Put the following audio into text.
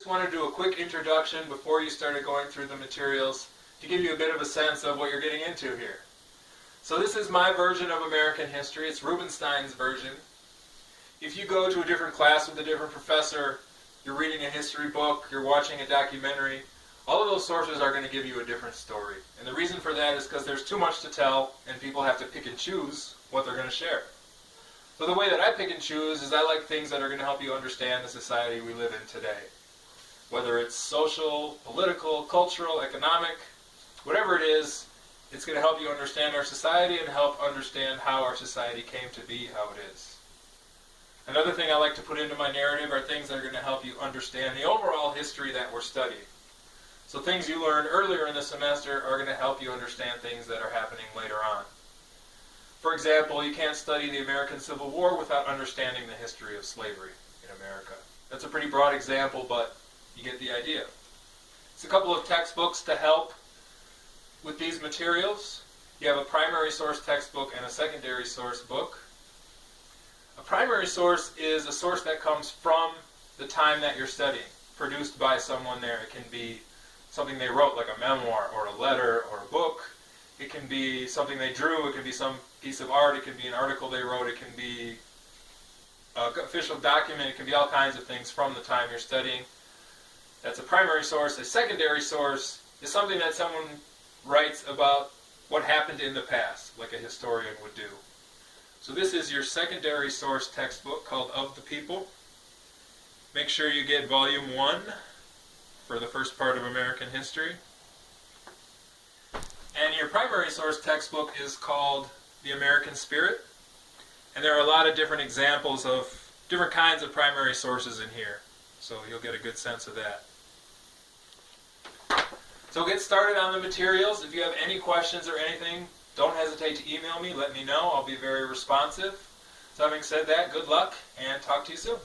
want to do a quick introduction before you started going through the materials to give you a bit of a sense of what you're getting into here. So this is my version of American history. It's Rubenstein's version. If you go to a different class with a different professor, you're reading a history book, you're watching a documentary, all of those sources are going to give you a different story. And the reason for that is because there's too much to tell and people have to pick and choose what they're going to share. So the way that I pick and choose is I like things that are going to help you understand the society we live in today. Whether it's social, political, cultural, economic, whatever it is, it's going to help you understand our society and help understand how our society came to be how it is. Another thing I like to put into my narrative are things that are going to help you understand the overall history that we're studying. So things you learned earlier in the semester are going to help you understand things that are happening later on. For example, you can't study the American Civil War without understanding the history of slavery in America. That's a pretty broad example, but you get the idea. It's a couple of textbooks to help with these materials. You have a primary source textbook and a secondary source book. A primary source is a source that comes from the time that you're studying, produced by someone there. It can be something they wrote, like a memoir or a letter or a book. It can be something they drew. It can be some piece of art. It can be an article they wrote. It can be an official document. It can be all kinds of things from the time you're studying. That's a primary source. A secondary source is something that someone writes about what happened in the past, like a historian would do. So this is your secondary source textbook called Of the People. Make sure you get volume 1 for the first part of American history. And your primary source textbook is called The American Spirit. And there are a lot of different examples of different kinds of primary sources in here. So you'll get a good sense of that. So get started on the materials. If you have any questions or anything, don't hesitate to email me. Let me know. I'll be very responsive. So having said that, good luck and talk to you soon.